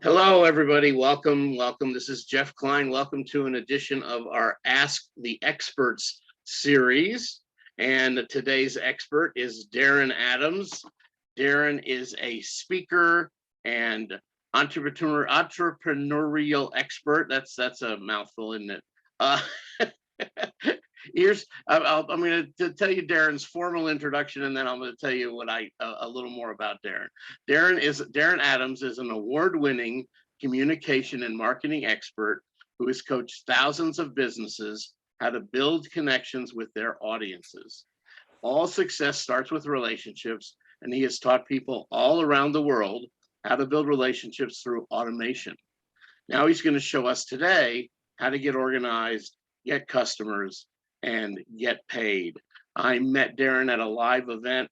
Hello, everybody. Welcome. This is Jeff Klein. Welcome to an edition of our Ask the Experts series. And today's expert is Darin Adams. Darin is a speaker and entrepreneurial expert. That's a mouthful, isn't it? I'm going to tell you Darin's formal introduction, and then I'm going to tell you a little more about Darin. Darin Adams is an award-winning communication and marketing expert who has coached thousands of businesses how to build connections with their audiences. All success starts with relationships, and he has taught people all around the world how to build relationships through automation. Now he's going to show us today how to get organized, get customers, and get paid. I met Darin at a live event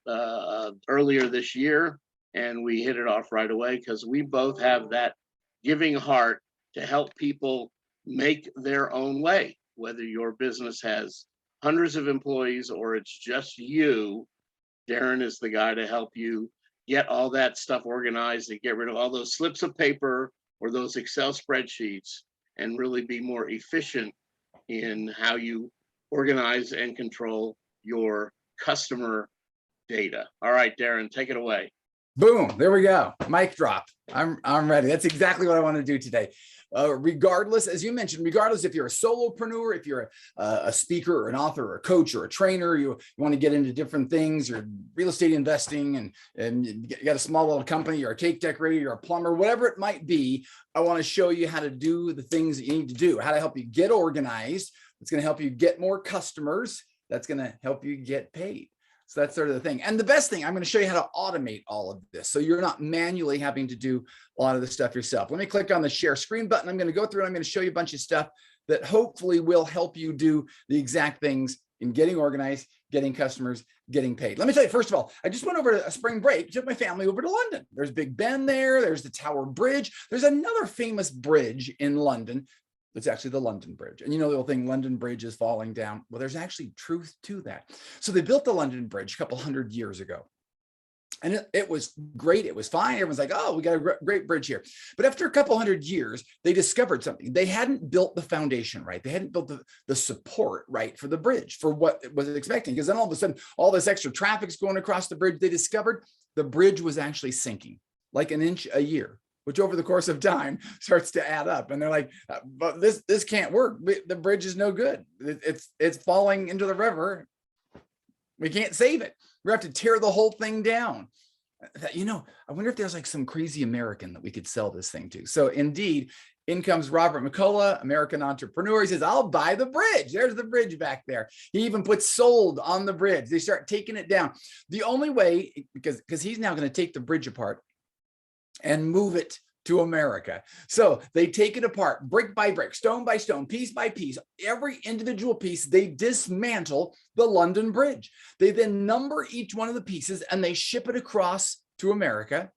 earlier this year, and we hit it off right away because we both have that giving heart to help people make their own way. Whether your business has hundreds of employees or it's just you, Darin is the guy to help you get all that stuff organized and get rid of all those slips of paper or those Excel spreadsheets and really be more efficient in how you organize and control your customer data. All right, Darin, take it away. Boom, there we go. Mic drop. I'm ready. That's exactly what I want to do today. Regardless, as you mentioned, regardless if you're a solopreneur, if you're a speaker or an author or a coach or a trainer, you want to get into different things, you're real estate investing and you got a small little company, you're a cake decorator, you're a plumber, whatever it might be, I want to show you how to do the things that you need to do, how to help you get organized. It's going to help you get more customers. That's going to help you get paid. So that's sort of the thing. And the best thing, I'm going to show you how to automate all of this. So you're not manually having to do a lot of the stuff yourself. Let me click on the share screen button. I'm going to go through and I'm going to show you a bunch of stuff that hopefully will help you do the exact things in getting organized, getting customers, getting paid. Let me tell you, first of all, I just went over a spring break, took my family over to London. There's Big Ben there. There's the Tower Bridge. There's another famous bridge in London. It's actually the London Bridge. And you know the old thing, London Bridge is falling down. Well, there's actually truth to that. So they built the London Bridge a couple hundred years ago. And it was great. It was fine. Everyone's like, oh, we got a great bridge here. But after a couple hundred years, they discovered something. They hadn't built the foundation right. They hadn't built the support right for the bridge, for what it was expecting. Because then all of a sudden, all this extra traffic's going across the bridge. They discovered the bridge was actually sinking like an inch a year, which over the course of time starts to add up. And they're like, but this can't work. The bridge is no good. It's falling into the river. We can't save it. We have to tear the whole thing down. I wonder if there's like some crazy American that we could sell this thing to. So indeed, in comes Robert McCullough, American entrepreneur. He says, I'll buy the bridge. There's the bridge back there. He even puts sold on the bridge. They start taking it down. The only way, because he's now going to take the bridge apart and move it to America. So they take it apart, brick by brick, stone by stone, piece by piece, every individual piece, they dismantle the London Bridge. They then number each one of the pieces and they ship it across to America.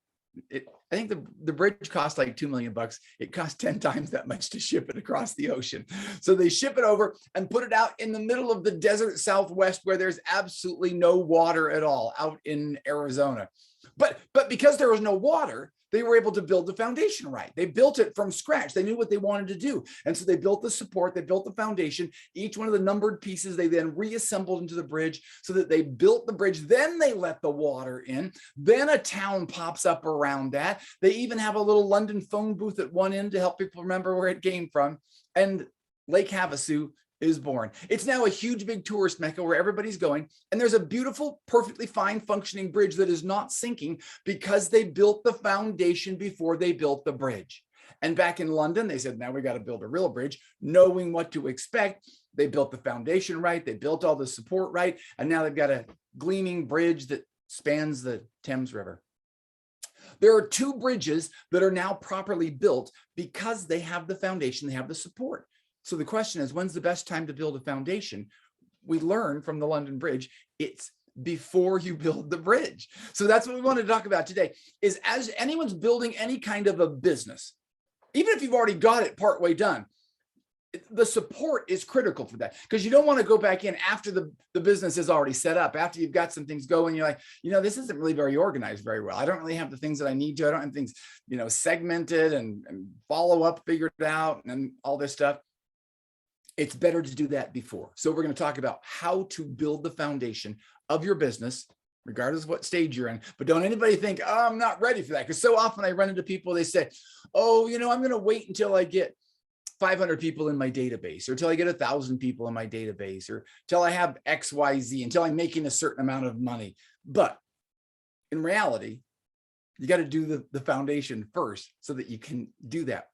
I think the bridge cost like $2 million. It costs 10 times that much to ship it across the ocean. So they ship it over and put it out in the middle of the desert Southwest where there's absolutely no water at all, out in Arizona. But because there was no water, they were able to build the foundation right. They built it from scratch. They knew what they wanted to do. And so they built the support, they built the foundation, each one of the numbered pieces, they then reassembled into the bridge so that they built the bridge. Then they let the water in. Then a town pops up around that. They even have a little London phone booth at one end to help people remember where it came from. And Lake Havasu is born. It's now a huge, big tourist mecca where everybody's going. And there's a beautiful, perfectly fine functioning bridge that is not sinking because they built the foundation before they built the bridge. And back in London, they said, now we got to build a real bridge, knowing what to expect. They built the foundation right. They built all the support right. And now they've got a gleaming bridge that spans the Thames River. There are two bridges that are now properly built because they have the foundation, they have the support. So the question is, when's the best time to build a foundation? We learn from the London Bridge, it's before you build the bridge. So that's what we want to talk about today, is as anyone's building any kind of a business, even if you've already got it partway done, the support is critical for that, because you don't want to go back in after the business is already set up, after you've got some things going. You're like, this isn't really very organized very well. I don't really have the things that I need to. I don't have things, segmented and follow up figured out and all this stuff. It's better to do that before. So we're going to talk about how to build the foundation of your business, regardless of what stage you're in. But don't anybody think, oh, I'm not ready for that. Because so often I run into people, they say, oh, I'm going to wait until I get 500 people in my database, or till I get 1,000 people in my database, or till I have XYZ, until I'm making a certain amount of money. But in reality, you got to do the foundation first so that you can do that.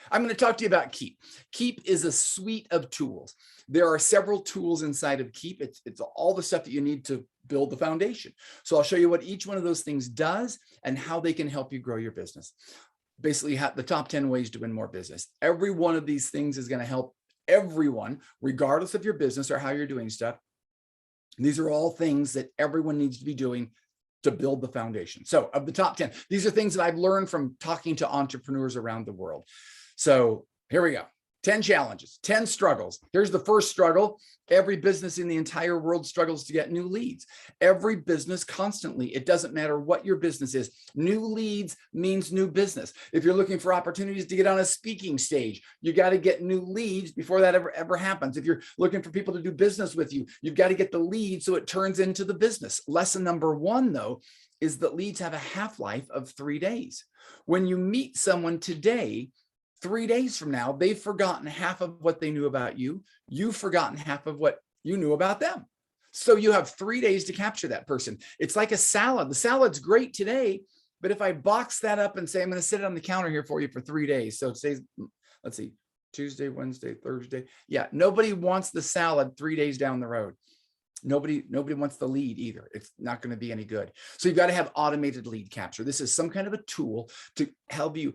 I'm going to talk to you about Keap. Keap is a suite of tools. There are several tools inside of Keap. It's all the stuff that you need to build the foundation. So I'll show you what each one of those things does and how they can help you grow your business. Basically, the top 10 ways to win more business. Every one of these things is going to help everyone, regardless of your business or how you're doing stuff. These are all things that everyone needs to be doing to build the foundation. So of the top 10, these are things that I've learned from talking to entrepreneurs around the world. So here we go. 10 challenges, 10 struggles. Here's the first struggle. Every business in the entire world struggles to get new leads. Every business constantly, it doesn't matter what your business is. New leads means new business. If you're looking for opportunities to get on a speaking stage, you got to get new leads before that ever happens. If you're looking for people to do business with you, you've got to get the lead so it turns into the business. Lesson number 1, though, is that leads have a half-life of 3 days. When you meet someone today, 3 days from now, they've forgotten half of what they knew about you. You've forgotten half of what you knew about them. So you have 3 days to capture that person. It's like a salad. The salad's great today, but if I box that up and say, I'm going to sit it on the counter here for you for 3 days. So today's, let's see, Tuesday, Wednesday, Thursday. Yeah, nobody wants the salad 3 days down the road. Nobody wants the lead either. It's not going to be any good. So you've got to have automated lead capture. This is some kind of a tool to help you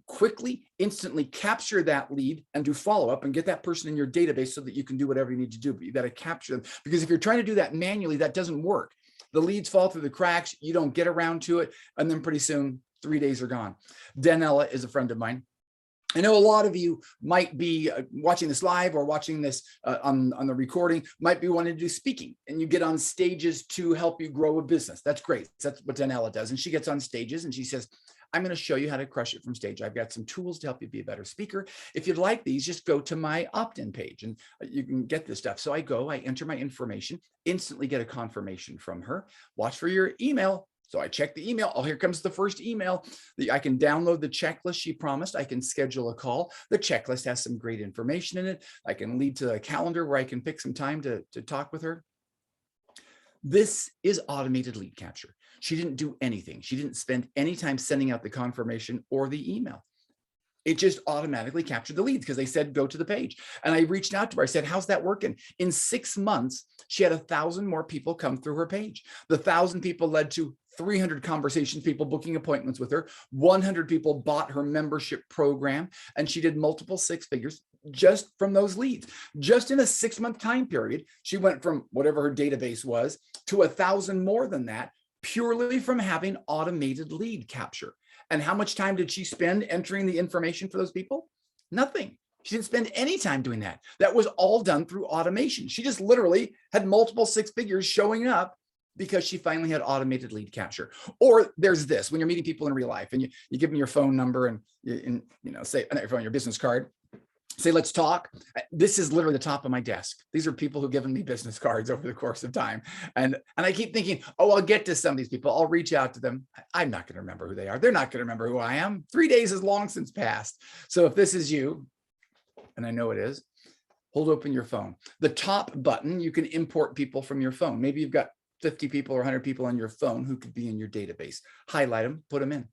quickly, instantly capture that lead and do follow-up and get that person in your database so that you can do whatever you need to do. But you got to capture them, because if you're trying to do that manually, that doesn't work. The leads fall through the cracks. You don't get around to it. And then pretty soon, 3 days are gone. Danella is a friend of mine. I know a lot of you might be watching this live or watching this on the recording, might be wanting to do speaking, and you get on stages to help you grow a business. That's great. That's what Danella does. And she gets on stages and she says, I'm going to show you how to crush it from stage. I've got some tools to help you be a better speaker. If you'd like these, just go to my opt-in page and you can get this stuff. So I go, I enter my information, instantly get a confirmation from her. Watch for your email. So I check the email. Oh, here comes the first email. I can download the checklist she promised. I can schedule a call. The checklist has some great information in it. I can lead to a calendar where I can pick some time to talk with her. This is automated lead capture. She didn't do anything. She didn't spend any time sending out the confirmation or the email. It just automatically captured the leads because they said, go to the page. And I reached out to her. I said, how's that working? In 6 months, she had 1,000 more people come through her page. The 1,000 people led to 300 conversations, people booking appointments with her. 100 people bought her membership program, and she did multiple 6 figures just from those leads. Just in a 6-month time period, she went from whatever her database was to 1,000 more than that, purely from having automated lead capture. And how much time did she spend entering the information for those people? Nothing. She didn't spend any time doing that. That was all done through automation. She just literally had multiple 6 figures showing up because she finally had automated lead capture. Or there's this, when you're meeting people in real life and you give them your phone number and say, not your phone, your business card, say, let's talk. This is literally the top of my desk. These are people who've given me business cards over the course of time. And I keep thinking, oh, I'll get to some of these people. I'll reach out to them. I'm not going to remember who they are. They're not going to remember who I am. 3 days is long since passed. So if this is you, and I know it is, hold open your phone. The top button, you can import people from your phone. Maybe you've got 50 people or 100 people on your phone who could be in your database. Highlight them, put them in.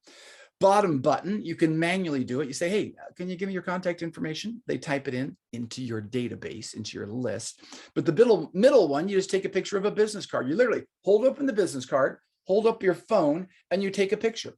Bottom button, you can manually do it. You say, hey, can you give me your contact information? They type it into your database, into your list. But the middle one, you just take a picture of a business card. You literally hold open the business card, hold up your phone, and you take a picture.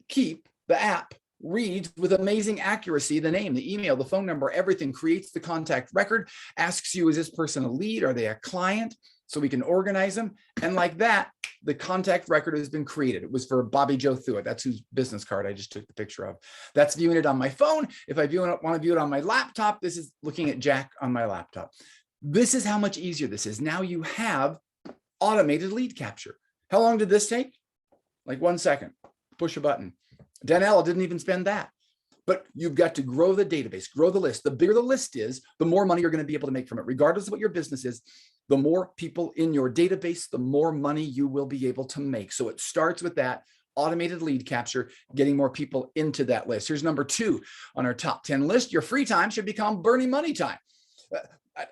Keap, the app, reads with amazing accuracy the name, the email, the phone number, everything, creates the contact record, asks you, is this person a lead? Are they a client? so we can organize them. And like that, the contact record has been created. It was for Bobby Joe Thuit. That's whose business card I just took the picture of. That's viewing it on my phone. If I want to view it on my laptop, this is looking at Jack on my laptop. This is how much easier this is. Now you have automated lead capture. How long did this take? Like 1 second. Push a button. Danella didn't even spend that. But you've got to grow the database, grow the list. The bigger the list is, the more money you're going to be able to make from it. Regardless of what your business is, the more people in your database, the more money you will be able to make. So it starts with that automated lead capture, getting more people into that list. Here's number 2 on our top 10 list. Your free time should become burning money time.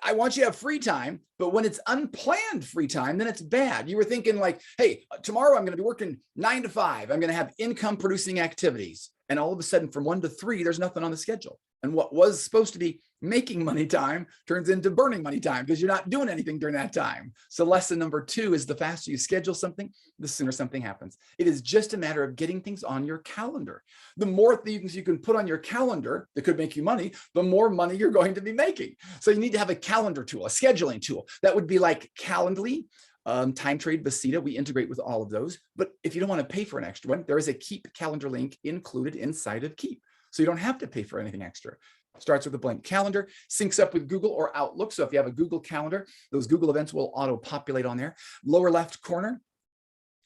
I want you to have free time, but when it's unplanned free time, then it's bad. You were thinking like, hey, tomorrow I'm going to be working 9 to 5. I'm going to have income producing activities. And all of a sudden from 1 to 3, there's nothing on the schedule. And what was supposed to be making money time turns into burning money time because you're not doing anything during that time. So lesson number 2 is the faster you schedule something, the sooner something happens. It is just a matter of getting things on your calendar. The more things you can put on your calendar that could make you money, the more money you're going to be making. So you need to have a calendar tool, a scheduling tool. That would be like Calendly, Time Trade, Basita. We integrate with all of those. But if you don't want to pay for an extra one, there is a Keap calendar link included inside of Keap. So you don't have to pay for anything extra. Starts with a blank calendar, syncs up with Google or Outlook. So if you have a Google calendar, those Google events will auto-populate on there. Lower left corner,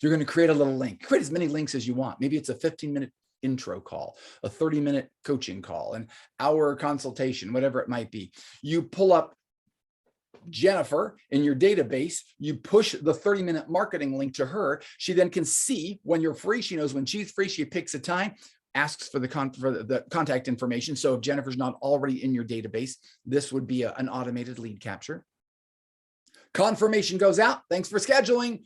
you're going to create a little link. Create as many links as you want. Maybe it's a 15-minute intro call, a 30-minute coaching call, an hour consultation, whatever it might be. You pull up Jennifer in your database, you push the 30-minute marketing link to her. She then can see when you're free. She knows when she's free. She picks a time, asks for the contact information. So if Jennifer's not already in your database, this would be an automated lead capture. Confirmation goes out. Thanks for scheduling.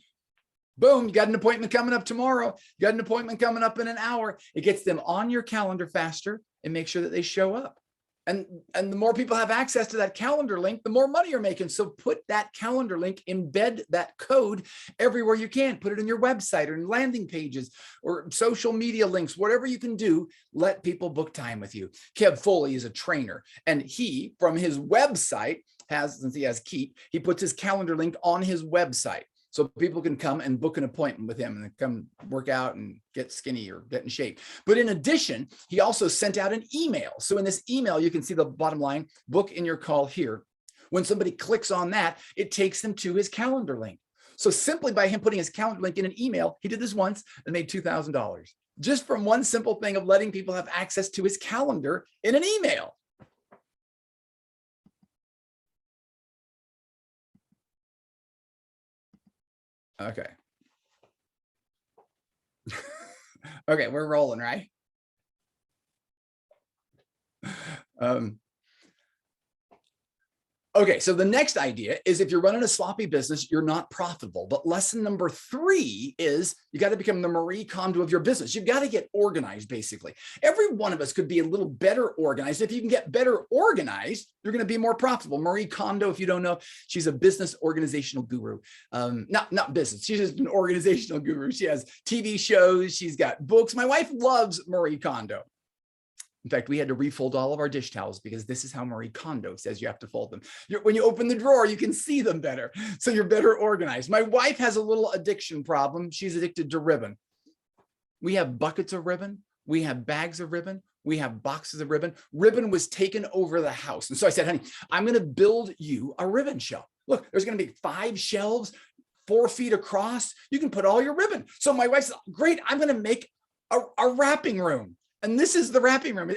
Boom, you got an appointment coming up tomorrow. You got an appointment coming up in an hour. It gets them on your calendar faster and make sure that they show up. And the more people have access to that calendar link, the more money you're making. So put that calendar link, embed that code everywhere you can. Put it in your website or in landing pages or social media links, whatever you can do. Let people book time with you. Kev Foley is a trainer, and he, from his website, since he has Keap, he puts his calendar link on his website. So people can come and book an appointment with him and come work out and get skinny or get in shape. But in addition, he also sent out an email. So in this email, you can see the bottom line, book in your call here. When somebody clicks on that, it takes them to his calendar link. So simply by him putting his calendar link in an email, he did this once and made $2,000 just from one simple thing of letting people have access to his calendar in an email. Okay. Okay, we're rolling, right? Okay, so the next idea is if you're running a sloppy business, you're not profitable. But lesson number 3 is you got to become the Marie Kondo of your business. You've got to get organized, basically. Every one of us could be a little better organized. If you can get better organized, you're going to be more profitable. Marie Kondo, if you don't know, she's a business organizational guru. Not business. She's just an organizational guru. She has TV shows. She's got books. My wife loves Marie Kondo. In fact, we had to refold all of our dish towels because this is how Marie Kondo says you have to fold them. When you open the drawer, you can see them better. So you're better organized. My wife has a little addiction problem. She's addicted to ribbon. We have buckets of ribbon. We have bags of ribbon. We have boxes of ribbon. Ribbon was taken over the house. And so I said, honey, I'm going to build you a ribbon shelf. Look, there's going to be 5 shelves, 4 feet across. You can put all your ribbon. So my wife said, great, I'm going to make a wrapping room. And this is the wrapping room.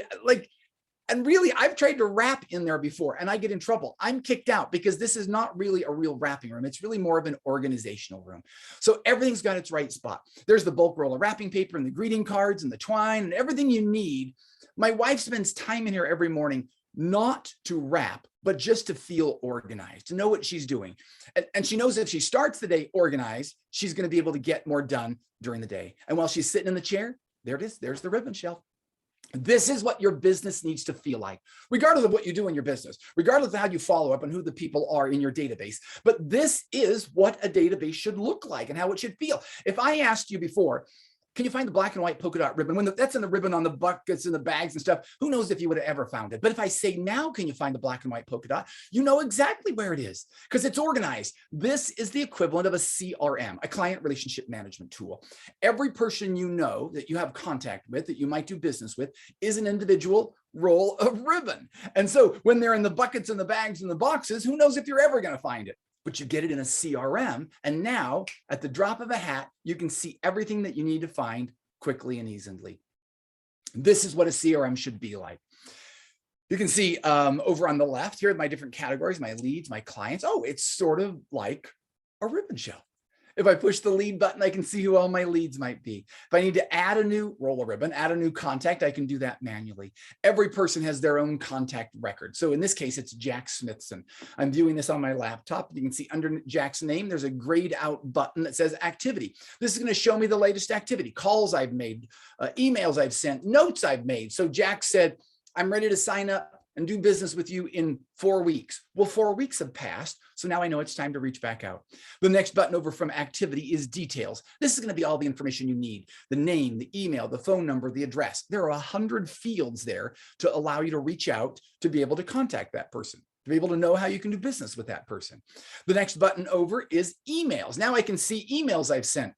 And really, I've tried to wrap in there before and I get in trouble. I'm kicked out because this is not really a real wrapping room. It's really more of an organizational room. So everything's got its right spot. There's the bulk roll of wrapping paper and the greeting cards and the twine and everything you need. My wife spends time in here every morning, not to wrap, but just to feel organized, to know what she's doing. And she knows if she starts the day organized, she's going to be able to get more done during the day. And while she's sitting in the chair, there it is. There's the ribbon shelf. This is what your business needs to feel like, regardless of what you do in your business, regardless of how you follow up and who the people are in your database. But this is what a database should look like and how it should feel. If I asked you before, Can you find the black and white polka dot ribbon? When that's in the ribbon on the buckets and the bags and stuff, who knows if you would have ever found it? But if I say now, can you find the black and white polka dot? You know exactly where it is because it's organized. This is the equivalent of a CRM, a client relationship management tool. Every person you know that you have contact with, that you might do business with, is an individual roll of ribbon. And so when they're in the buckets and the bags and the boxes, who knows if you're ever going to find it? But you get it in a CRM. And now at the drop of a hat, you can see everything that you need to find quickly and easily. This is what a CRM should be like. You can see over on the left, here are my different categories, my leads, my clients. Oh, it's sort of like a ribbon show. If I push the lead button, I can see who all my leads might be. If I need to add a new roll of ribbon, add a new contact, I can do that manually. Every person has their own contact record. So in this case, it's Jack Smithson. I'm viewing this on my laptop. You can see under Jack's name, there's a grayed out button that says activity. This is going to show me the latest activity, calls I've made, emails I've sent, notes I've made. So Jack said, I'm ready to sign up and do business with you in 4 weeks. Well, 4 weeks have passed. So now I know it's time to reach back out. The next button over from activity is details. This is going to be all the information you need. The name, the email, the phone number, the address. There are 100 fields there to allow you to reach out to be able to contact that person, to be able to know how you can do business with that person. The next button over is emails. Now I can see emails I've sent.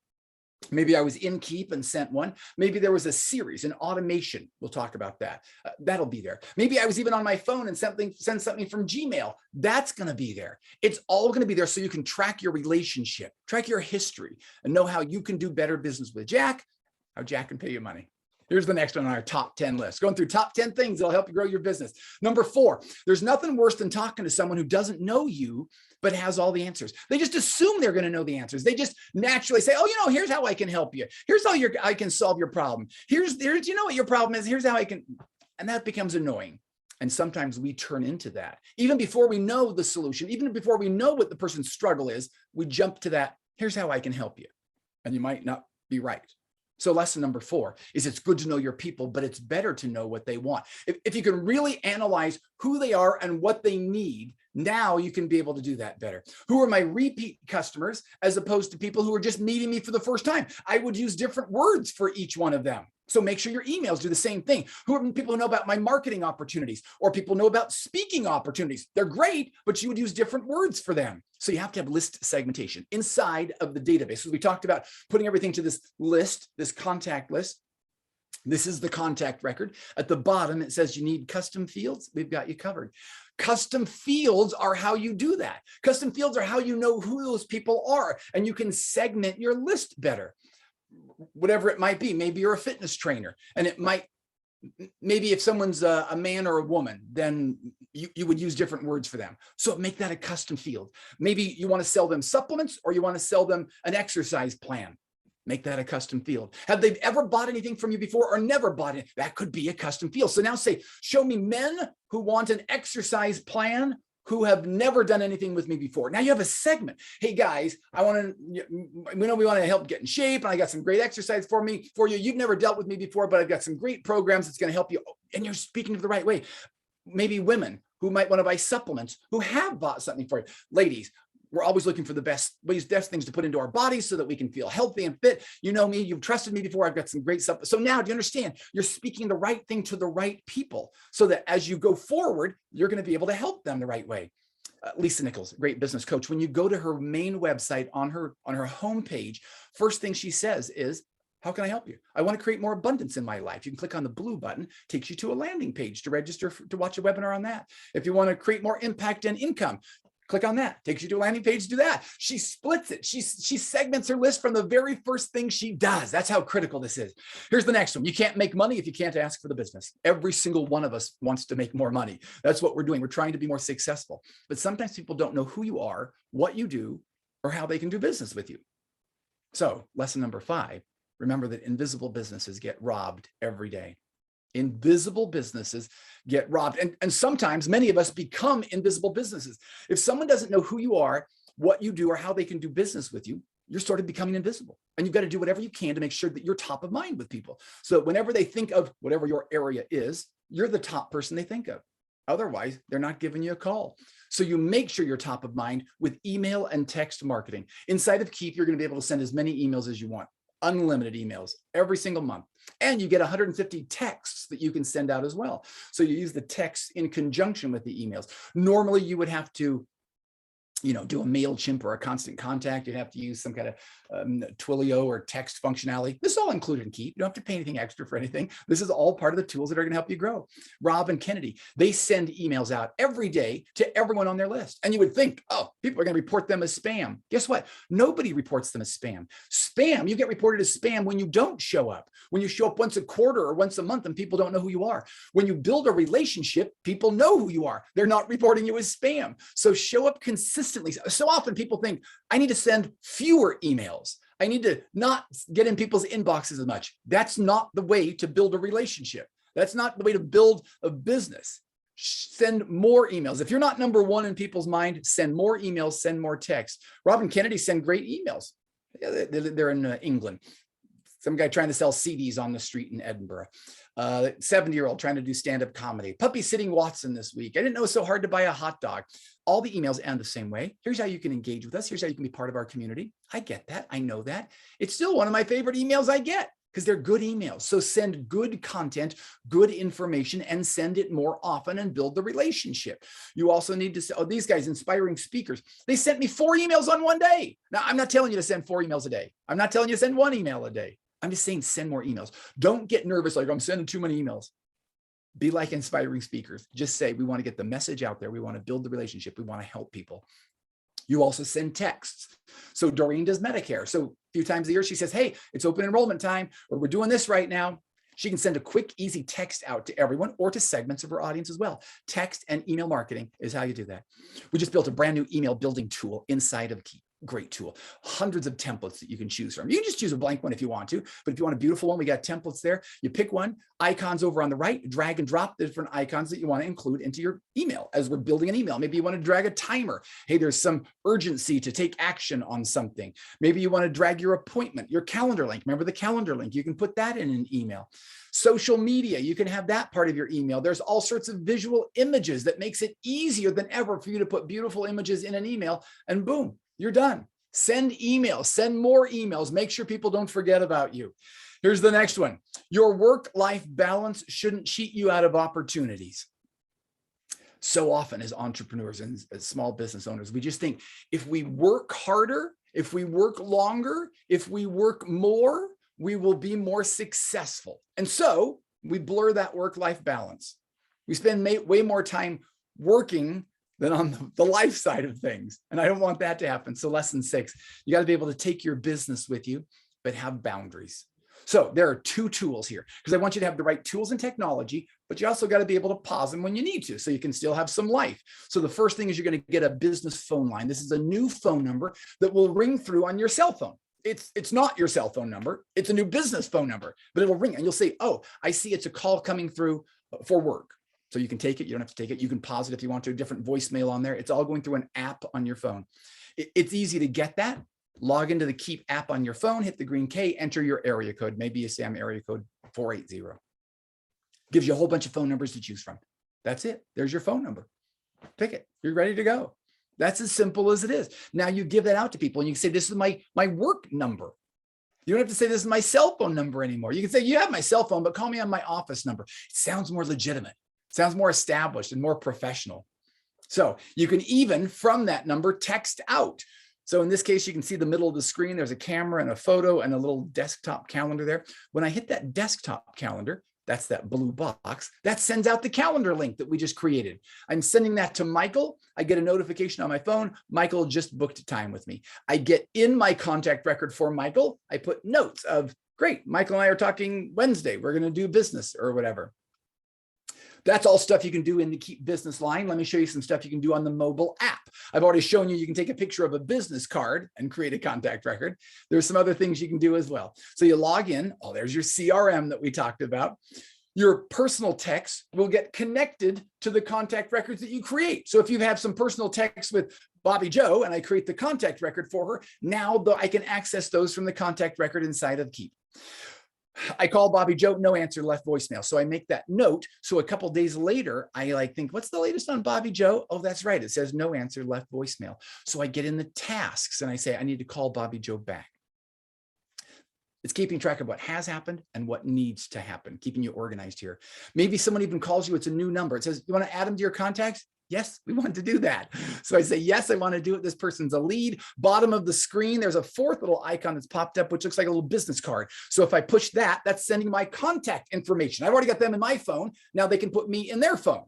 Maybe I was in Keap and sent one. Maybe there was a series, an automation. We'll talk about that. That'll be there. Maybe I was even on my phone and sent something from Gmail. That's going to be there. It's all going to be there so you can track your relationship, track your history, and know how you can do better business with Jack, how Jack can pay you money. Here's the next one on our top 10 list. Going through top 10 things that'll help you grow your business. Number 4, there's nothing worse than talking to someone who doesn't know you, but has all the answers. They just assume they're going to know the answers. They just naturally say, oh, here's how I can help you. Here's how I can solve your problem. Here's, you know what your problem is. Here's how I can, and that becomes annoying. And sometimes we turn into that. Even before we know the solution, even before we know what the person's struggle is, we jump to that. Here's how I can help you. And you might not be right. So lesson number 4 is it's good to know your people, but it's better to know what they want. If you can really analyze who they are and what they need, now you can be able to do that better. Who are my repeat customers as opposed to people who are just meeting me for the first time? I would use different words for each one of them. So make sure your emails do the same thing. Who are people who know about my marketing opportunities or people know about speaking opportunities? They're great, but you would use different words for them. So you have to have list segmentation inside of the database. So we talked about putting everything to this list, this contact list. This is the contact record. At the bottom, it says you need custom fields. We've got you covered. Custom fields are how you do that. Custom fields are how you know who those people are, and you can segment your list better. Whatever it might be, maybe you're a fitness trainer, and it might, maybe if someone's a man or a woman, then you would use different words for them. So make that a custom field. Maybe you want to sell them supplements or you want to sell them an exercise plan. Make that a custom field. Have they ever bought anything from you before or never bought it? That could be a custom field. So now say, show me men who want an exercise plan who have never done anything with me before. Now you have a segment. Hey guys, we want to help get in shape, and I got some great exercise for you. You've never dealt with me before, but I've got some great programs that's going to help you. And you're speaking the right way. Maybe women who might want to buy supplements who have bought something for you. Ladies, we're always looking for the best things to put into our bodies so that we can feel healthy and fit. You know me, you've trusted me before. I've got some great stuff. So now do you understand? You're speaking the right thing to the right people so that as you go forward, you're going to be able to help them the right way. Lisa Nichols, great business coach. When you go to her main website on her homepage, first thing she says is, how can I help you? I want to create more abundance in my life. You can click on the blue button, takes you to a landing page to register to watch a webinar on that. If you want to create more impact and income, click on that, takes you to a landing page to do that. She splits it. She segments her list from the very first thing she does. That's how critical this is. Here's the next one. You can't make money if you can't ask for the business. Every single one of us wants to make more money. That's what we're doing. We're trying to be more successful. But sometimes people don't know who you are, what you do, or how they can do business with you. So lesson number 5, remember that invisible businesses get robbed every day. Invisible businesses get robbed. And sometimes many of us become invisible businesses. If someone doesn't know who you are, what you do, or how they can do business with you, you're sort of becoming invisible. And you've got to do whatever you can to make sure that you're top of mind with people. So that whenever they think of whatever your area is, you're the top person they think of. Otherwise, they're not giving you a call. So you make sure you're top of mind with email and text marketing. Inside of Keap, you're going to be able to send as many emails as you want. unlimited emails every single month. And you get 150 texts that you can send out as well. So you use the text in conjunction with the emails. Normally you would have to do a MailChimp or a Constant Contact. You'd have to use some kind of Twilio or text functionality. This is all included in Keap. You don't have to pay anything extra for anything. This is all part of the tools that are going to help you grow. Rob and Kennedy, they send emails out every day to everyone on their list. And you would think, oh, people are going to report them as spam. Guess what? Nobody reports them as spam. Spam, you get reported as spam when you don't show up. When you show up once a quarter or once a month and people don't know who you are. When you build a relationship, people know who you are. They're not reporting you as spam. So show up consistently. So often people think, I need to send fewer emails. I need to not get in people's inboxes as much. That's not the way to build a relationship. That's not the way to build a business. Send more emails. If you're not number one in people's mind, send more emails, send more texts. Rob and Kennedy send great emails. They're in England. Some guy trying to sell CDs on the street in Edinburgh. 70-year-old trying to do stand-up comedy. Puppy sitting Watson this week. I didn't know it was so hard to buy a hot dog. All the emails end the same way. Here's how you can engage with us. Here's how you can be part of our community. I get that. I know that. It's still one of my favorite emails I get because they're good emails. So send good content, good information, and send it more often and build the relationship. You also need to say, oh, these guys, inspiring speakers, they sent me 4 emails on one day. Now, I'm not telling you to send 4 emails a day. I'm not telling you to send 1 email a day. I'm just saying send more emails. Don't get nervous like I'm sending too many emails. Be like inspiring speakers. Just say, we want to get the message out there. We want to build the relationship. We want to help people. You also send texts. So Darin does Medicare. So a few times a year, she says, hey, it's open enrollment time, or we're doing this right now. She can send a quick, easy text out to everyone or to segments of her audience as well. Text and email marketing is how you do that. We just built a brand new email building tool inside of Keap. Great tool. Hundreds of templates that you can choose from. You can just choose a blank one if you want to, but if you want a beautiful one, we got templates there. You pick one, icons over on the right, drag and drop the different icons that you want to include into your email as we're building an email. Maybe you want to drag a timer. Hey, there's some urgency to take action on something. Maybe you want to drag your appointment, your calendar link. Remember the calendar link? You can put that in an email. Social media, you can have that part of your email. There's all sorts of visual images that makes it easier than ever for you to put beautiful images in an email, and boom, you're done. Send emails, send more emails. Make sure people don't forget about you. Here's the next one. Your work-life balance shouldn't cheat you out of opportunities. So often as entrepreneurs and as small business owners, we just think if we work harder, if we work longer, if we work more, we will be more successful. And so we blur that work-life balance. We spend way more time working than on the life side of things. And I don't want that to happen. So lesson 6, you got to be able to take your business with you, but have boundaries. So there are 2 tools here because I want you to have the right tools and technology, but you also got to be able to pause them when you need to so you can still have some life. So the first thing is you're going to get a business phone line. This is a new phone number that will ring through on your cell phone. It's not your cell phone number. It's a new business phone number, but it'll ring and you'll say, oh, I see it's a call coming through for work. So you can take it. You don't have to take it. You can pause it if you want to, different voicemail on there. It's all going through an app on your phone. It's easy to get that. Log into the Keap app on your phone, hit the green K, enter your area code. Maybe you say I'm area code 480. Gives you a whole bunch of phone numbers to choose from. That's it. There's your phone number. Pick it. You're ready to go. That's as simple as it is. Now you give that out to people and you can say, this is my work number. You don't have to say this is my cell phone number anymore. You can say, you have my cell phone, but call me on my office number. It sounds more legitimate. Sounds more established and more professional. So you can even from that number text out. So in this case, you can see the middle of the screen. There's a camera and a photo and a little desktop calendar there. When I hit that desktop calendar, that's that blue box, that sends out the calendar link that we just created. I'm sending that to Michael. I get a notification on my phone. Michael just booked time with me. I get in my contact record for Michael. I put notes of, great, Michael and I are talking Wednesday. We're going to do business or whatever. That's all stuff you can do in the Keap business line. Let me show you some stuff you can do on the mobile app. I've already shown you can take a picture of a business card and create a contact record. There's some other things you can do as well. So you log in. Oh, there's your CRM that we talked about. Your personal text will get connected to the contact records that you create. So if you have some personal text with Bobby Joe and I create the contact record for her, now I can access those from the contact record inside of Keap. I call Bobby Joe, no answer, left voicemail. So I make that note. So a couple days later, I think, what's the latest on Bobby Joe? Oh, that's right. It says no answer, left voicemail. So I get in the tasks and I say, I need to call Bobby Joe back. It's keeping track of what has happened and what needs to happen, keeping you organized here. Maybe someone even calls you, it's a new number. It says, you want to add them to your contacts? Yes, we want to do that. So I say, yes, I want to do it. This person's a lead. Bottom of the screen, there's a fourth little icon that's popped up, which looks like a little business card. So if I push that, that's sending my contact information. I've already got them in my phone. Now they can put me in their phone.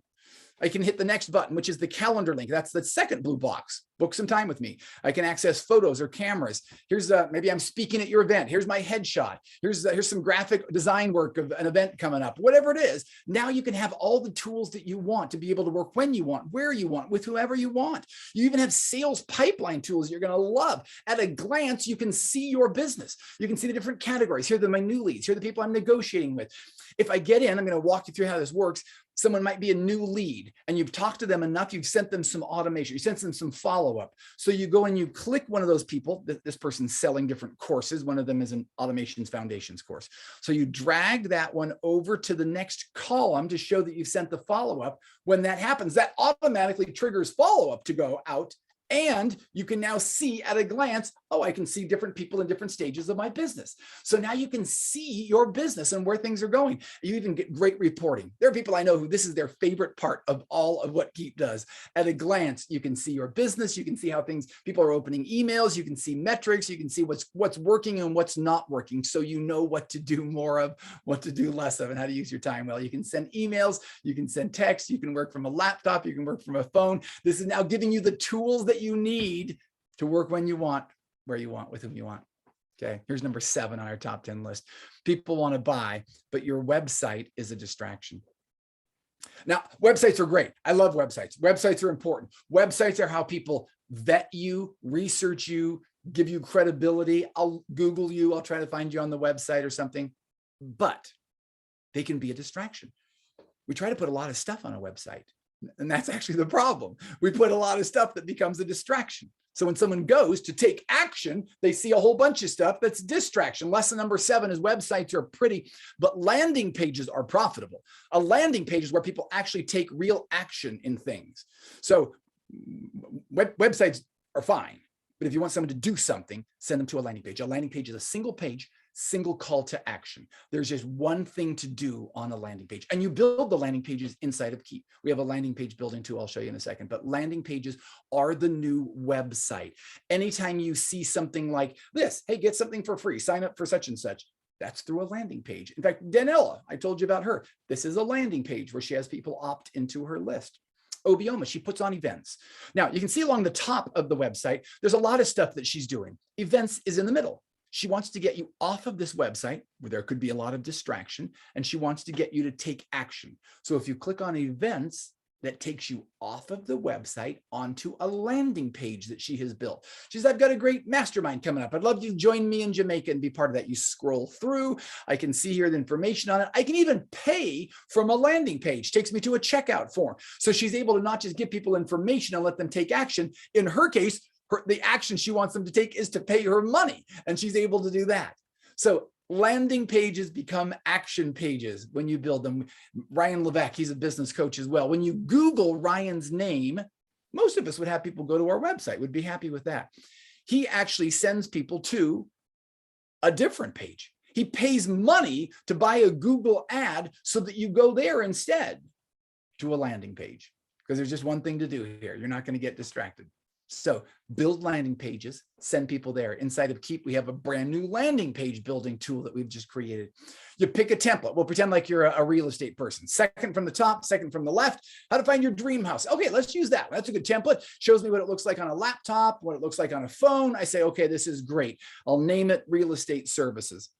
I can hit the next button, which is the calendar link. That's the second blue box. Book some time with me. I can access photos or cameras. Here's maybe I'm speaking at your event. Here's my headshot. Here's some graphic design work of an event coming up. Whatever it is, now you can have all the tools that you want to be able to work when you want, where you want, with whoever you want. You even have sales pipeline tools you're going to love. At a glance, you can see your business. You can see the different categories. Here are my new leads. Here are the people I'm negotiating with. If I get in, I'm going to walk you through how this works. Someone might be a new lead and you've talked to them enough, you've sent them some automation, you sent them some follow-up. So you go and you click one of those people, this person's selling different courses. One of them is an automations foundations course. So you drag that one over to the next column to show that you've sent the follow-up. When that happens, that automatically triggers follow-up to go out. And you can now see at a glance, oh, I can see different people in different stages of my business. So now you can see your business and where things are going. You even get great reporting. There are people I know who this is their favorite part of all of what Keap does. At a glance, you can see your business. You can see how people are opening emails. You can see metrics. You can see what's working and what's not working. So you know what to do more of, what to do less of, and how to use your time well. You can send emails. You can send texts. You can work from a laptop. You can work from a phone. This is now giving you the tools that you need to work when you want, where you want, with whom you want. Okay, here's number 7 on our top 10 list. People want to buy, but your website is a distraction. Now, websites are great. I love websites. Websites are important. Websites are how people vet you, research you, give you credibility. I'll Google you. I'll try to find you on the website or something, but they can be a distraction. We try to put a lot of stuff on a website. And that's actually the problem. We put a lot of stuff that becomes a distraction. So when someone goes to take action, they see a whole bunch of stuff that's distraction. Lesson number 7 is websites are pretty, but landing pages are profitable. A landing page is where people actually take real action in things. So websites are fine, but if you want someone to do something, send them to a landing page. A landing page is a single page, single call to action. There's just one thing to do on a landing page, and you build the landing pages inside of Keap. We have a landing page building tool I'll show you in a second, but landing pages are the new website. Anytime you see something like this, hey, get something for free, sign up for such and such, that's through a landing page. In fact, Danella, I told you about her. This is a landing page where she has people opt into her list. Obioma, she puts on events. Now, you can see along the top of the website, there's a lot of stuff that she's doing. Events is in the middle. She wants to get you off of this website where there could be a lot of distraction, and she wants to get you to take action. So if you click on events, that takes you off of the website onto a landing page that she has built. She says, I've got a great mastermind coming up. I'd love you to join me in Jamaica and be part of that. You scroll through, I can see here the information on it. I can even pay from a landing page, takes me to a checkout form. So she's able to not just give people information and let them take action. In her case, the action she wants them to take is to pay her money, and she's able to do that. So landing pages become action pages when you build them. Ryan Levesque, he's a business coach as well. When you Google Ryan's name, most of us would have people go to our website, would be happy with that. He actually sends people to a different page. He pays money to buy a Google ad so that you go there instead to a landing page, because there's just one thing to do here. You're not going to get distracted. So build landing pages, send people there. Inside of Keap, we have a brand new landing page building tool that we've just created. You pick a template. We'll pretend like you're a real estate person. Second from the top, second from the left, how to find your dream house. Okay, let's use that. That's a good template. Shows me what it looks like on a laptop, what it looks like on a phone. I say, okay, this is great. I'll name it real estate services.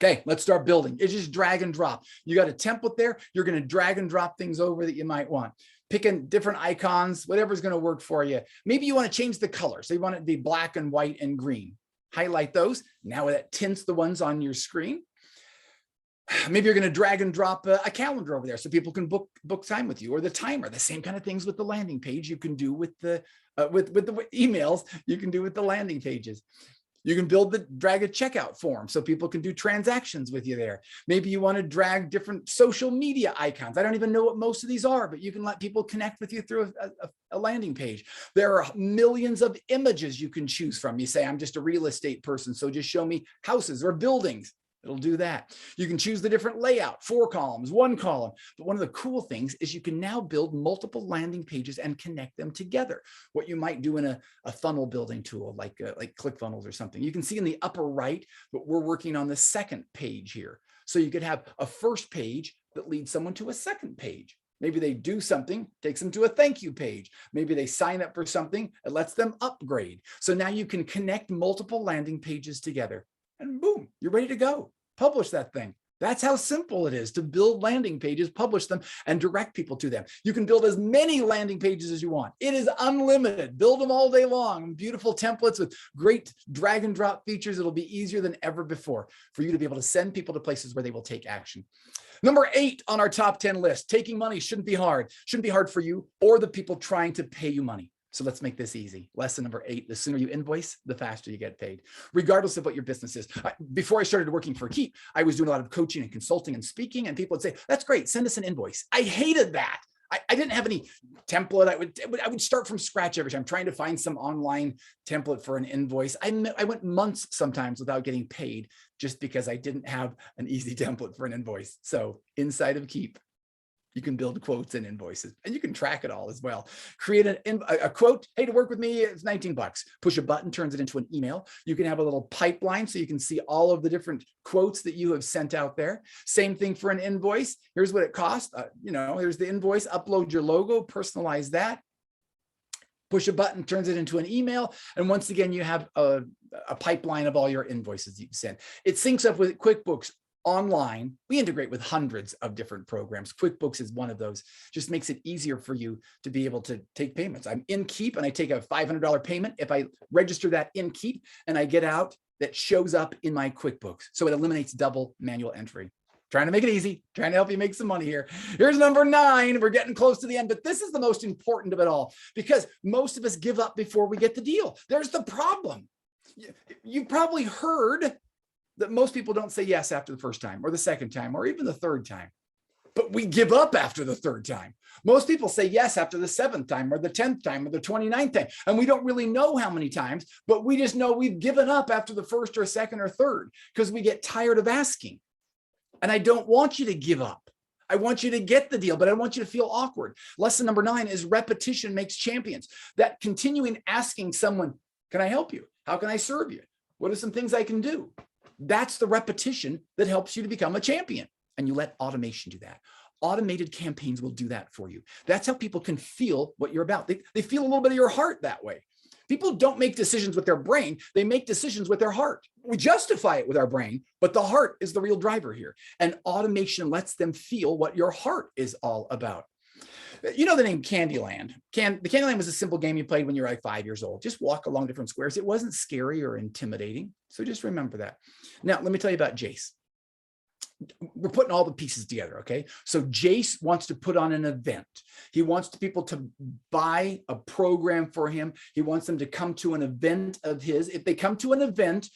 Okay, let's start building. It's just drag and drop. You got a template there. You're going to drag and drop things over that you might want. Picking different icons, whatever's going to work for you. Maybe you want to change the color. So you want it to be black and white and green. Highlight those. Now that tints the ones on your screen. Maybe you're going to drag and drop a calendar over there so people can book time with you, or the timer. The same kind of things with the landing page you can do with the with the emails. You can do with the landing pages. You can drag a checkout form so people can do transactions with you there. Maybe you want to drag different social media icons. I don't even know what most of these are, but you can let people connect with you through a landing page. There are millions of images you can choose from. You say, I'm just a real estate person, so just show me houses or buildings. It'll do that. You can choose the different layout, 4 columns, 1 column. But one of the cool things is you can now build multiple landing pages and connect them together. What you might do in a funnel building tool like ClickFunnels or something. You can see in the upper right, but we're working on the second page here. So you could have a first page that leads someone to a second page. Maybe they do something, takes them to a thank you page. Maybe they sign up for something, it lets them upgrade. So now you can connect multiple landing pages together and boom, you're ready to go. Publish that thing. That's how simple it is to build landing pages, publish them, and direct people to them. You can build as many landing pages as you want. It is unlimited. Build them all day long. Beautiful templates with great drag and drop features. It'll be easier than ever before for you to be able to send people to places where they will take action. Number 8 on our top 10 list, taking money shouldn't be hard. Shouldn't be hard for you or the people trying to pay you money. So let's make this easy. Lesson number 8, the sooner you invoice, the faster you get paid, regardless of what your business is. Before I started working for Keap, I was doing a lot of coaching and consulting and speaking, and people would say, that's great, send us an invoice. I hated that. I didn't have any template. I would start from scratch every time, trying to find some online template for an invoice. I went months sometimes without getting paid just because I didn't have an easy template for an invoice. So inside of Keap, you can build quotes and invoices, and you can track it all as well. Create a quote. Hey, to work with me, it's $19. Push a button, turns it into an email. You can have a little pipeline so you can see all of the different quotes that you have sent out there. Same thing for an invoice. Here's what it costs. Here's the invoice. Upload your logo, personalize that. Push a button, turns it into an email. And once again, you have a pipeline of all your invoices you send. It syncs up with QuickBooks. Online, we integrate with hundreds of different programs. QuickBooks is one of those. Just makes it easier for you to be able to take payments. I'm in Keap and I take a $500 payment. If I register that in Keap and I get out, that shows up in my QuickBooks. So it eliminates double manual entry. Trying to make it easy, trying to help you make some money here. Here's number 9. We're getting close to the end, but this is the most important of it all because most of us give up before we get the deal. There's the problem. You've probably heard that most people don't say yes after the first time or the second time or even the third time, but we give up after the third time. Most people say yes after the 7th time or the 10th time or the 29th time. And we don't really know how many times, but we just know we've given up after the first or second or third because we get tired of asking. And I don't want you to give up. I want you to get the deal, but I want you to feel awkward. Lesson number 9 is repetition makes champions. That continuing asking someone, can I help you? How can I serve you? What are some things I can do? That's the repetition that helps you to become a champion. And you let automation do that. Automated campaigns will do that for you. That's how people can feel what you're about. They feel a little bit of your heart that way. People don't make decisions with their brain. They make decisions with their heart. We justify it with our brain, but the heart is the real driver here. And automation lets them feel what your heart is all about. You know the name Candyland. The Candyland was a simple game you played when you were like 5 years old. Just walk along different squares. It wasn't scary or intimidating. So just remember that. Now, let me tell you about Jace. We're putting all the pieces together, okay? So Jace wants to put on an event. He wants people to buy a program for him. He wants them to come to an event of his. If they come to an event,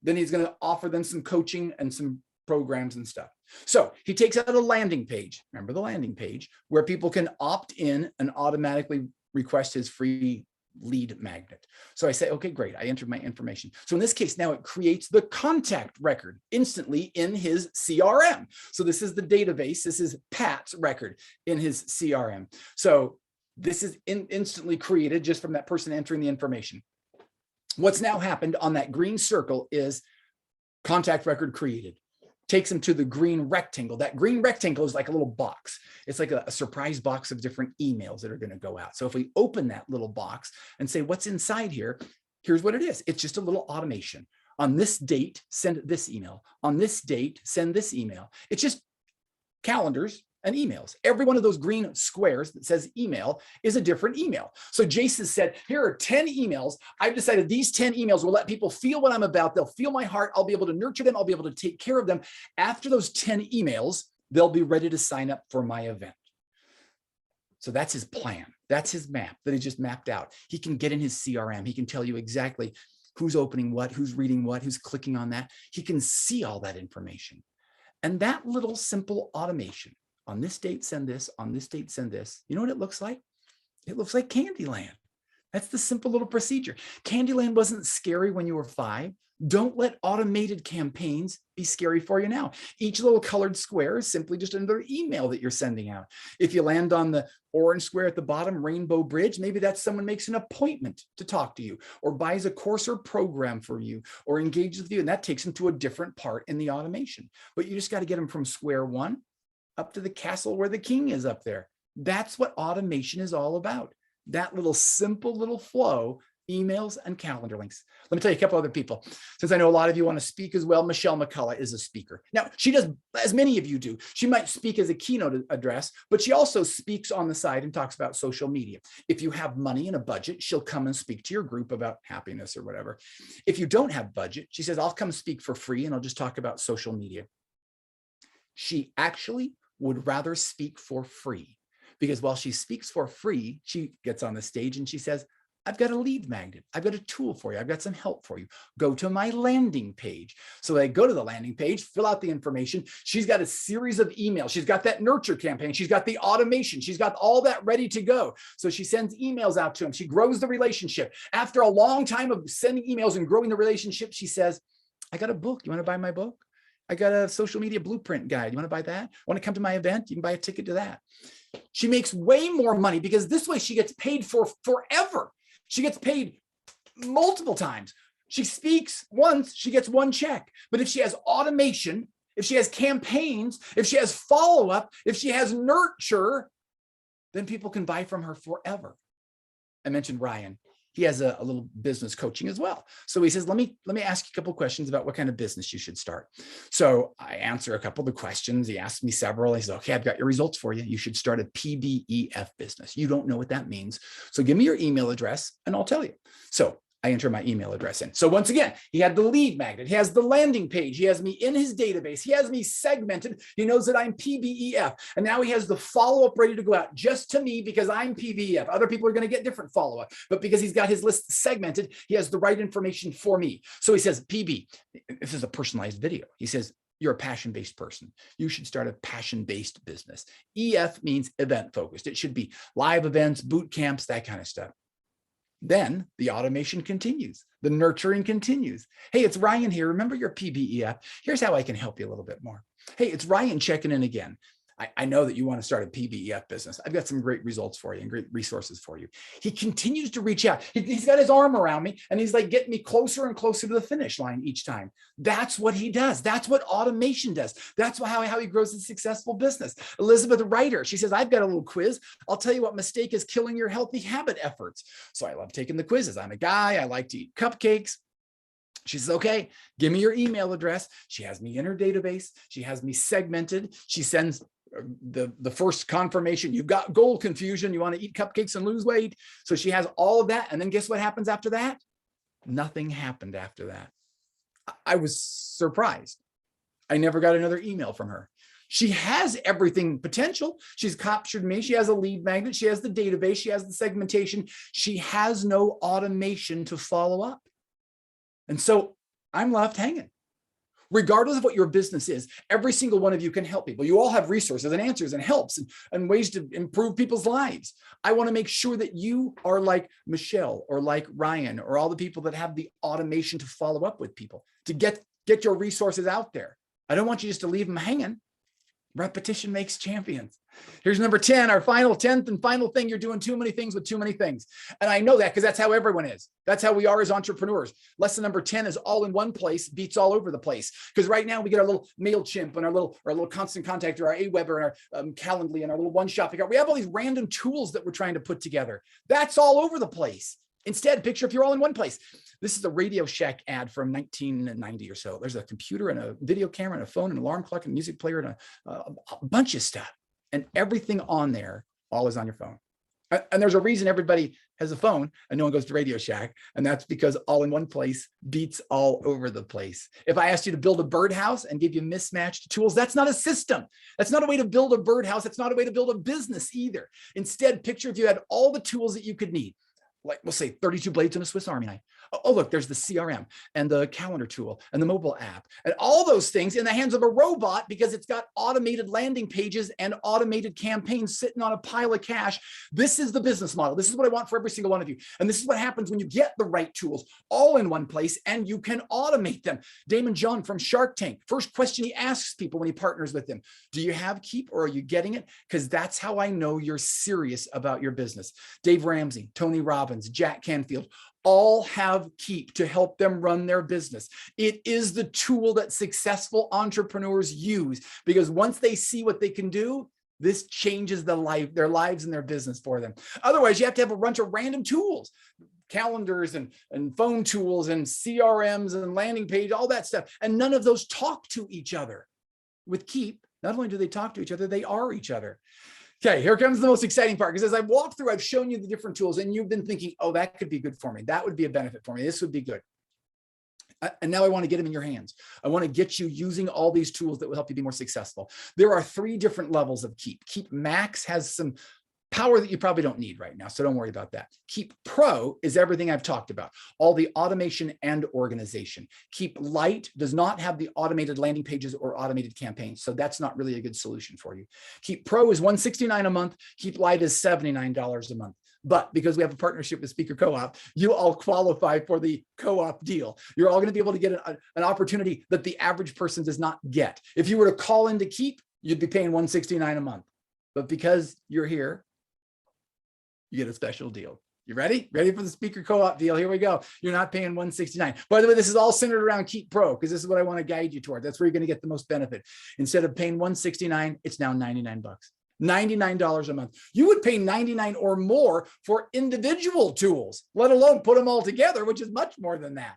then he's going to offer them some coaching and some programs and stuff. So he takes out a landing page. Remember the landing page where people can opt in and automatically request his free lead magnet. So I say, okay, great. I entered my information. So in this case, now it creates the contact record instantly in his CRM. So this is the database. This is Pat's record in his CRM. So this is instantly created just from that person entering the information. What's now happened on that green circle is contact record created. Takes them to the green rectangle. That green rectangle is like a little box. It's like a surprise box of different emails that are going to go out. So if we open that little box and say, what's inside here? Here's what it is. It's just a little automation. On this date, send this email. On this date, send this email. It's just calendars and emails. Every one of those green squares that says email is a different email. So Jason said, here are 10 emails. I've decided these 10 emails will let people feel what I'm about. They'll feel my heart. I'll be able to nurture them. I'll be able to take care of them. After those 10 emails, they'll be ready to sign up for my event. So that's his plan. That's his map that he just mapped out. He can get in his CRM. He can tell you exactly, who's opening what, who's reading what, who's clicking on that. He can see all that information. And that little simple automation, on this date, send this, on this date, send this. You know what it looks like? It looks like Candyland. That's the simple little procedure. Candyland wasn't scary when you were 5. Don't let automated campaigns be scary for you now. Each little colored square is simply just another email that you're sending out. If you land on the orange square at the bottom, Rainbow Bridge, maybe that's someone makes an appointment to talk to you or buys a course or program for you or engages with you, and that takes them to a different part in the automation. But you just got to get them from square one up to the castle where the king is up there. That's what automation is all about. That little simple little flow, emails and calendar links. Let me tell you a couple other people, since I know a lot of you want to speak as well. Michelle McCullough is a speaker. Now, she does, as many of you do, she might speak as a keynote address, but she also speaks on the side and talks about social media. If you have money and a budget, she'll come and speak to your group about happiness or whatever. If you don't have budget, she says, I'll come speak for free and I'll just talk about social media. She actually would rather speak for free, because while she speaks for free, she gets on the stage and she says, I've got a lead magnet. I've got a tool for you. I've got some help for you. Go to my landing page. So they go to the landing page, fill out the information. She's got a series of emails. She's got that nurture campaign. She's got the automation. She's got all that ready to go. So she sends emails out to them. She grows the relationship. After a long time of sending emails and growing the relationship, she says, I got a book. You want to buy my book? I got a social media blueprint guide. You want to buy that? Want to come to my event? You can buy a ticket to that. She makes way more money because this way she gets paid for forever. She gets paid multiple times. She speaks once, she gets one check. But if she has automation, if she has campaigns, if she has follow-up, if she has nurture, then people can buy from her forever. I mentioned Ryan. He has a little business coaching as well. So he says, let me ask you a couple of questions about what kind of business you should start. So I answer a couple of the questions. He asked me several. He said, okay, I've got your results for you. You should start a PBEF business. You don't know what that means. So give me your email address and I'll tell you. So I enter my email address in. So once again, he had the lead magnet. He has the landing page. He has me in his database. He has me segmented. He knows that I'm PBEF. And now he has the follow-up ready to go out just to me because I'm PBEF. Other people are going to get different follow-up. But because he's got his list segmented, he has the right information for me. So he says, PB, this is a personalized video. He says, you're a passion-based person. You should start a passion-based business. EF means event-focused. It should be live events, boot camps, that kind of stuff. Then the automation continues. The nurturing continues. Hey, it's Ryan here. Remember your PBEF? Here's how I can help you a little bit more. Hey, it's Ryan checking in again. I know that you want to start a PBEF business. I've got some great results for you and great resources for you. He continues to reach out. He's got his arm around me and he's like getting me closer and closer to the finish line each time. That's what he does. That's what automation does. That's how he grows a successful business. Elizabeth Ryder, she says, I've got a little quiz. I'll tell you what mistake is killing your healthy habit efforts. So I love taking the quizzes. I'm a guy. I like to eat cupcakes. She says, okay, give me your email address. She has me in her database. She has me segmented. She sends the first confirmation. You've got goal confusion. You want to eat cupcakes and lose weight. So she has all of that. And then guess what happens after that? Nothing happened after that. I was surprised. I never got another email from her. She has everything potential. She's captured me. She has a lead magnet. She has the database. She has the segmentation. She has no automation to follow up. And so I'm left hanging. Regardless of what your business is, every single one of you can help people. You all have resources and answers and helps and ways to improve people's lives. I want to make sure that you are like Michelle or like Ryan or all the people that have the automation to follow up with people, to get your resources out there. I don't want you just to leave them hanging. Repetition makes champions. Here's number 10, our final 10th and final thing. You're doing too many things with too many things. And I know that because that's how everyone is. That's how we are as entrepreneurs. Lesson number 10 is all in one place beats all over the place. Because right now we get our little MailChimp and our little Constant Contact or our Aweber and our Calendly and our little one-shop. We have all these random tools that we're trying to put together. That's all over the place. Instead, picture if you're all in one place. This is a Radio Shack ad from 1990 or so. There's a computer and a video camera and a phone and an alarm clock and a music player and a bunch of stuff. And everything on there, all is on your phone. And there's a reason everybody has a phone and no one goes to Radio Shack. And that's because all in one place beats all over the place. If I asked you to build a birdhouse and give you mismatched tools, that's not a system. That's not a way to build a birdhouse. That's not a way to build a business either. Instead, picture if you had all the tools that you could need. like we'll say 32 blades in a Swiss Army knife. Oh, look, there's the CRM and the calendar tool and the mobile app and all those things in the hands of a robot because it's got automated landing pages and automated campaigns sitting on a pile of cash. This is the business model. This is what I want for every single one of you. And this is what happens when you get the right tools all in one place and you can automate them. Damon John from Shark Tank, first question he asks people when he partners with them, do you have Keap or are you getting it? Because that's how I know you're serious about your business. Dave Ramsey, Tony Robbins, Jack Canfield, all have Keap to help them run their business. It is the tool that successful entrepreneurs use because once they see what they can do, this changes their lives and their business for them. Otherwise, you have to have a bunch of random tools, calendars and phone tools and CRMs and landing page, all that stuff. And none of those talk to each other. With Keap, not only do they talk to each other, they are each other. Okay, here comes the most exciting part, because as I've walked through, I've shown you the different tools and you've been thinking, oh, that could be good for me. That would be a benefit for me. This would be good. And now I want to get them in your hands. I want to get you using all these tools that will help you be more successful. There are 3 different levels of Keap. Keap Max has some power that you probably don't need right now, so don't worry about that. Keap Pro is everything I've talked about, all the automation and organization. Keap Lite does not have the automated landing pages or automated campaigns, so that's not really a good solution for you. Keap Pro is $169 a month. Keap Lite is $79 a month. But because we have a partnership with Speaker Co-op, you all qualify for the co-op deal. You're all going to be able to get an opportunity that the average person does not get. If you were to call into Keap, you'd be paying $169 a month. But because you're here, you get a special deal. You ready? Ready for the Speaker Co-op deal? Here we go. You're not paying $169. By the way, this is all centered around Keap Pro because this is what I want to guide you toward. That's where you're going to get the most benefit. Instead of paying $169, it's now $99. $99 a month. You would pay $99 or more for individual tools, let alone put them all together, which is much more than that.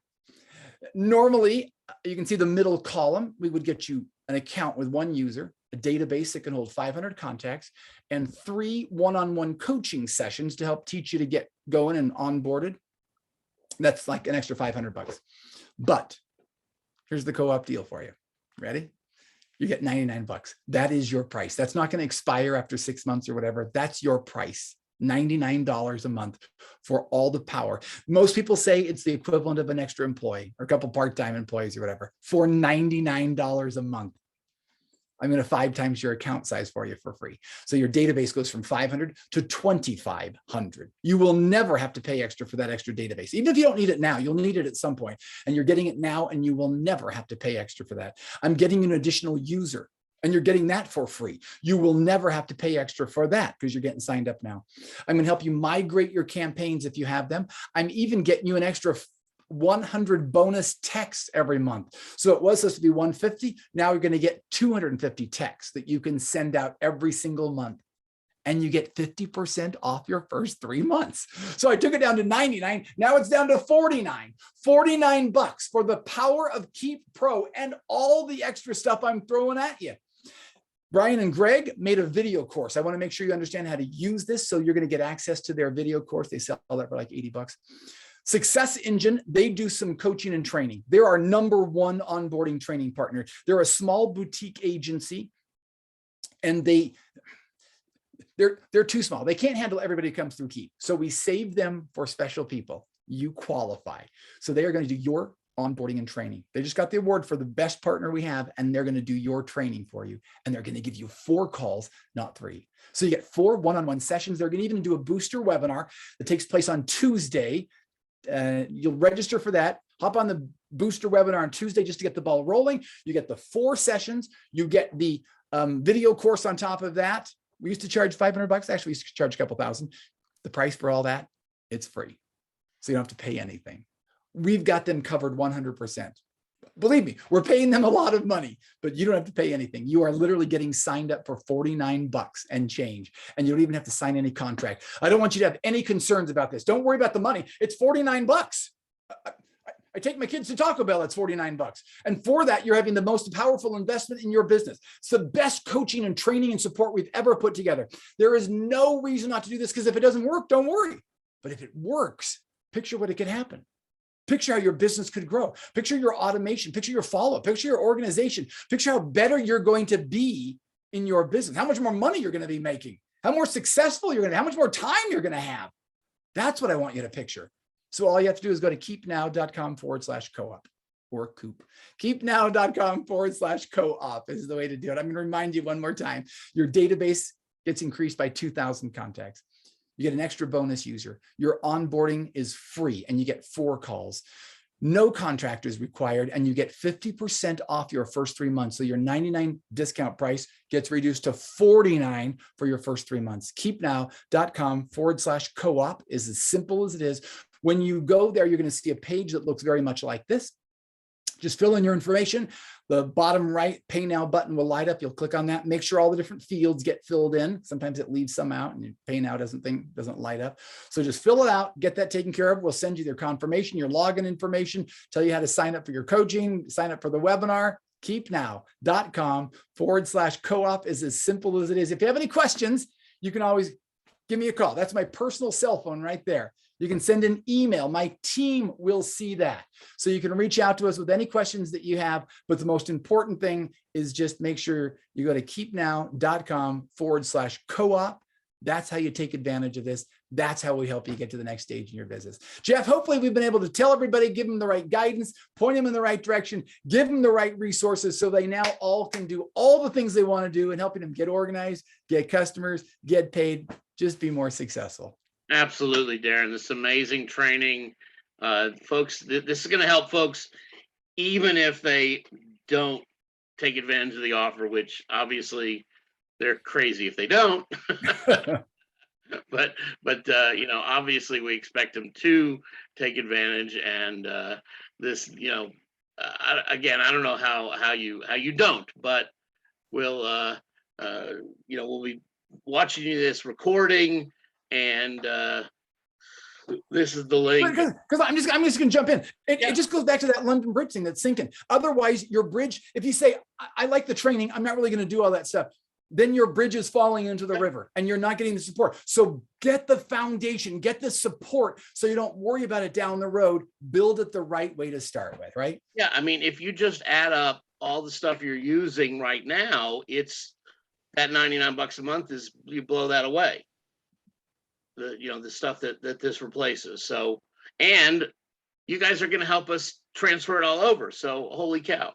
Normally, you can see the middle column. We would get you an account with one user, a database that can hold 500 contacts, and 3 one-on-one coaching sessions to help teach you to get going and onboarded. That's like an extra $500. But here's the co-op deal for you. Ready? You get $99. That is your price. That's not going to expire after 6 months or whatever. That's your price. $99 a month for all the power. Most people say it's the equivalent of an extra employee or a couple part-time employees or whatever for $99 a month. I'm going to 5 times your account size for you for free. So your database goes from 500 to 2,500. You will never have to pay extra for that extra database. Even if you don't need it now, you'll need it at some point, and you're getting it now and you will never have to pay extra for that. I'm getting an additional user and you're getting that for free. You will never have to pay extra for that because you're getting signed up now. I'm going to help you migrate your campaigns if you have them. I'm even getting you an extra 100 bonus texts every month. So it was supposed to be 150. Now you're going to get 250 texts that you can send out every single month. And you get 50% off your first 3 months. So I took it down to 99. Now it's down to 49. $49 for the power of Keap Pro and all the extra stuff I'm throwing at you. Brian and Greg made a video course. I want to make sure you understand how to use this. So you're going to get access to their video course. They sell that for like $80. Success Engine, they do some coaching and training. They're our #1 onboarding training partner. They're a small boutique agency, and they're too small. They can't handle everybody who comes through Keap. So we save them for special people. You qualify. So they are going to do your onboarding and training. They just got the award for the best partner we have, and they're going to do your training for you. And they're going to give you 4 calls, not 3. So you get 4 one-on-one sessions. They're going to even do a booster webinar that takes place on Tuesday. You'll register for that. Hop on the booster webinar on Tuesday just to get the ball rolling. You get the 4 sessions. You get the video course on top of that. We used to charge $500. Actually, we used to charge a couple thousand. The price for all that, it's free. So you don't have to pay anything. We've got them covered 100%. Believe me, we're paying them a lot of money, but you don't have to pay anything. You are literally getting signed up for $49 and change, and you don't even have to sign any contract. I don't want you to have any concerns about this. Don't worry about the money. It's $49. I take my kids to Taco Bell. It's $49. And for that, you're having the most powerful investment in your business. It's the best coaching and training and support we've ever put together. There is no reason not to do this, because if it doesn't work, don't worry. But if it works, picture what it could happen. Picture how your business could grow. Picture your automation. Picture your follow-up. Picture your organization. Picture how better you're going to be in your business. How much more money you're going to be making. How more successful you're going to be. How much more time you're going to have. That's what I want you to picture. So all you have to do is go to keapnow.com/co-op or Coop. Keapnow.com/co-op is the way to do it. I'm going to remind you one more time. Your database gets increased by 2,000 contacts. You get an extra bonus user. Your onboarding is free and you get 4 calls. No contract is required, and you get 50% off your first 3 months. So your $99 discount price gets reduced to $49 for your first 3 months. Keapnow.com/co-op is as simple as it is. When you go there, you're going to see a page that looks very much like this. Just fill in your information. The bottom right Pay Now button will light up. You'll click on that. Make sure all the different fields get filled in. Sometimes it leaves some out and Pay Now doesn't light up. So just fill it out, get that taken care of. We'll send you their confirmation, your login information, tell you how to sign up for your coaching, sign up for the webinar. Keapnow.com/co-op is as simple as it is. If you have any questions, you can always give me a call. That's my personal cell phone right there. You can send an email. My team will see that. So you can reach out to us with any questions that you have. But the most important thing is just make sure you go to keapnow.com/co-op. That's how you take advantage of this. That's how we help you get to the next stage in your business. Jeff, hopefully we've been able to tell everybody, give them the right guidance, point them in the right direction, give them the right resources so they now all can do all the things they want to do and helping them get organized, get customers, get paid, just be more successful. Absolutely, Darin. This is amazing training. Folks, this is going to help folks even if they don't take advantage of the offer, which obviously they're crazy if they don't. but you know, obviously we expect them to take advantage, and this, you know, again, I don't know how you don't, but we'll you know, we'll be watching this recording, and this is the link. Because I'm just going to jump in. It just goes back to that London Bridge thing that's sinking. Otherwise, your bridge, if you say, I like the training, I'm not really going to do all that stuff, then your bridge is falling into the river and you're not getting the support. So get the foundation, get the support so you don't worry about it down the road. Build it the right way to start with, right? Yeah, I mean, if you just add up all the stuff you're using right now, it's that $99 a month is, you blow that away. The, you know, the stuff that this replaces. So, and you guys are going to help us transfer it all over. So holy cow.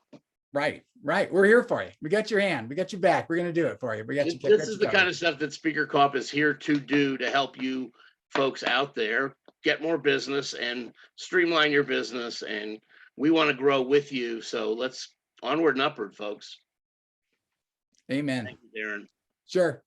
Right. We're here for you. We got your hand. We got your back. We're going to do it for you. We got you. This is the kind of stuff that Speaker Keap is here to do, to help you folks out there get more business and streamline your business. And we want to grow with you. So let's onward and upward, folks. Amen. Thank you, Darin. Sure.